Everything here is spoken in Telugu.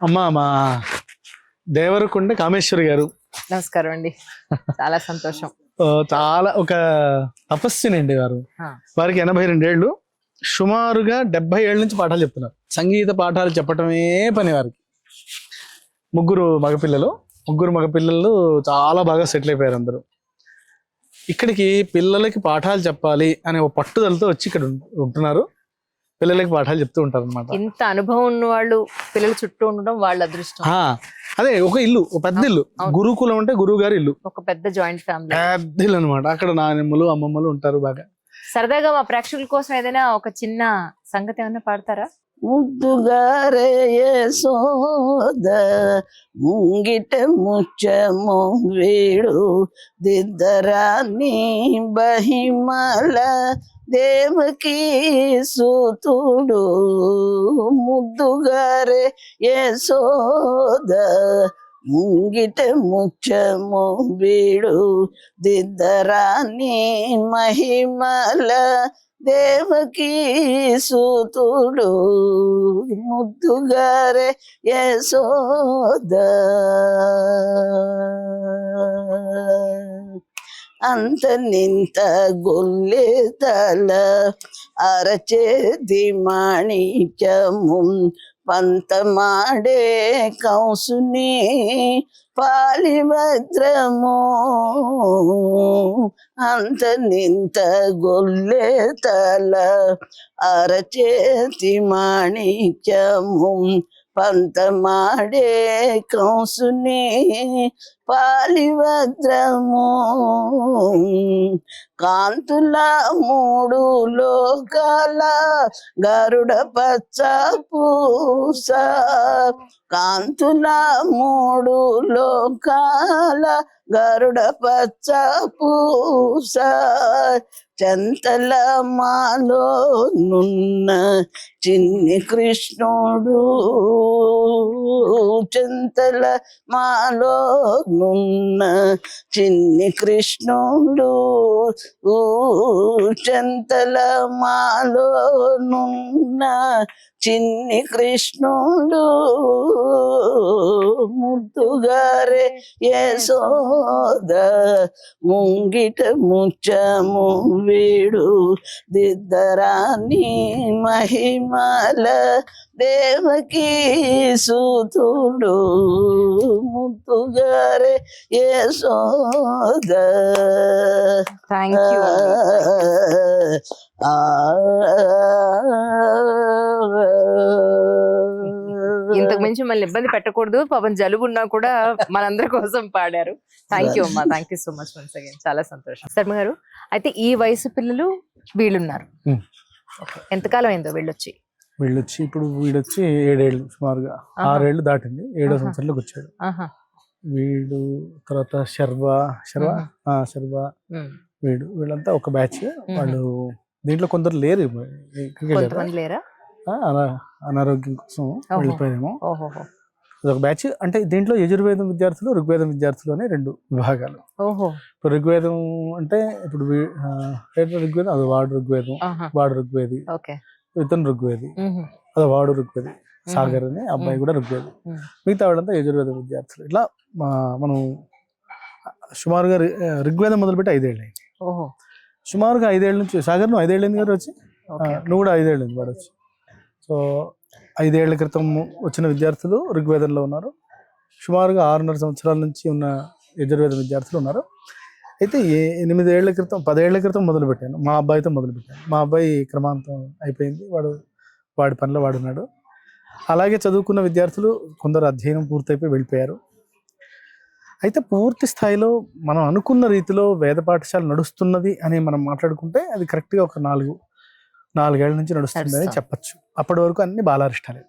అమ్మా మా దేవరకొండ కామేశ్వరి గారు నమస్కారం అండి. చాలా సంతోషం. చాలా ఒక తపస్వినండి వారు. ఆ. వారికి 82 ఏళ్ళు, సుమారుగా 70 ఏళ్ళ నుంచి పాఠాలు చెప్తున్నారు. సంగీత పాఠాలు చెప్పటమే పని వారికి. ముగ్గురు మగపిల్లలు చాలా బాగా సెటిల్ అయిపోయారు అందరూ. ఇక్కడికి పిల్లలకి పాఠాలు చెప్పాలి అనే ఒక పట్టుదలతో వచ్చి ఇక్కడ ఉంటున్నారు. పిల్లలకి పాఠాలు చెప్తూ ఉంటారు అనమాట. ఇంత అనుభవం ఉన్న వాళ్ళు పిల్లల చుట్టూ ఉండడం వాళ్ళ అదృష్టం. అదే ఒక ఇల్లు, ఒక పెద్ద ఇల్లు, గురుకులం అంటే గురువు గారి ఇల్లు, ఒక పెద్ద జాయింట్ ఫ్యామిలీ, పెద్ద ఇల్లు అనమాట. అక్కడ నాన్నమ్మలు అమ్మమ్మలు ఉంటారు బాగా. సరదాగా మా ప్రేక్షకుల కోసం ఏదైనా ఒక చిన్న సంగతి ఏమైనా పాడతారా? ముద్దుగారే యశోద ముంగిట ముచ్చము వీడు దిద్దరాని బహిమల దేవకి సూతుడు. ముద్దుగారే యశోద ముంగిట ముచ్చము వీడు దిద్దరాని మహిమల దేవకి సూతుడు. ముద్దుగారే యశోద అంత నింత గొల్లె తల అరచేది మాణిక్యము పంతమాడే కంసుని పాలిభద్రము. అంత నింత గొల్లె తల అరచేతి మాణిక్యము పంతమాడే కంసుని పాలిభద్రము. కాంతుల మూడు లోకాల గరుడ పచ్చ పూస. కాంతుల మూడు లోకాల గరుడ పచ్చ పూస. చంతల మాలో నున్న చిన్ని కృష్ణుడు. చంతల మాలో నున్న చిన్ని కృష్ణుడు. చంతల మాలో నున్న చిన్ని కృష్ణుడు. ముద్దుగారే యశోద ముంగిట ముచ్చము వీడు దిద్దరాని మహిమల దేవకి సూతుడు. ముద్దుగారే యశోద. Thank you. ఇంతకు మించి మళ్ళీ ఇబ్బంది పెట్టకూడదు. పాపం జలుబు ఉన్నా కూడా మనందరి కోసం పాడారు. థ్యాంక్ యూ అమ్మా. Thank you so much once again. చాలా సంతోషం. శర్మ గారు, అయితే ఈ వయసు పిల్లలు వీళ్ళున్నారు. ఎంతకాలం అయిందో వీళ్ళొచ్చి ఇప్పుడు వీడొచ్చి 7 ఏళ్ళు, సుమారుగా 6 ఏళ్ళు దాటింది. 7వ సంవత్సరంలోకి వచ్చాడు వీడు. తర్వాత శర్వ వీళ్ళంతా ఒక బ్యాచ్. వాళ్ళు దీంట్లో కొందరు లేరు, లేరా, అనారోగ్యం కోసం వెళ్ళిపోయాము. అదొక బ్యాచ్. అంటే దీంట్లో యజుర్వేదం విద్యార్థులు, ఋగ్వేదం విద్యార్థులు అనే 2 విభాగాలు. ఇప్పుడు ఋగ్వేదం అంటే ఇప్పుడు ఋగ్వేదం అది వాడు ఋగ్వేది, ఇతను ఋగ్వేది, అది వాడు ఋగ్వేది. సాగర్ అనే అబ్బాయి కూడా ఋగ్వేది. మిగతా వాళ్ళంతా యజుర్వేద విద్యార్థులు. ఇట్లా మనం సుమారుగా ఋగ్వేదం మొదలుపెట్టి 5 ఏళ్ళు అయింది. సుమారుగా 5 ఏళ్ళ నుంచి. సాగర్ నువ్వు 5 ఏళ్ళైంది గారు వచ్చి, నువ్వు కూడా 5 ఏళ్ళైంది వాడు వచ్చి. సో 5 ఏళ్ల క్రితం వచ్చిన విద్యార్థులు ఋగ్వేదంలో ఉన్నారు. సుమారుగా 6.5 సంవత్సరాల నుంచి ఉన్న యజుర్వేద విద్యార్థులు ఉన్నారు. అయితే 8 ఏళ్ల క్రితం 10 ఏళ్ల క్రితం మొదలుపెట్టాను. మా అబ్బాయితో మొదలుపెట్టాను. మా అబ్బాయి క్రమాంతం అయిపోయింది. వాడి పనిలో వాడున్నాడు. అలాగే చదువుకున్న విద్యార్థులు కొందరు అధ్యయనం పూర్తయిపోయి వెళ్ళిపోయారు. అయితే పూర్తి స్థాయిలో మనం అనుకున్న రీతిలో వేద పాఠశాల నడుస్తున్నది అని మనం మాట్లాడుకుంటే అది కరెక్ట్గా ఒక 4 ఏళ్ల నుంచి నడుస్తుందని చెప్పచ్చు. అప్పటి వరకు అన్ని బాలారిష్టాలే.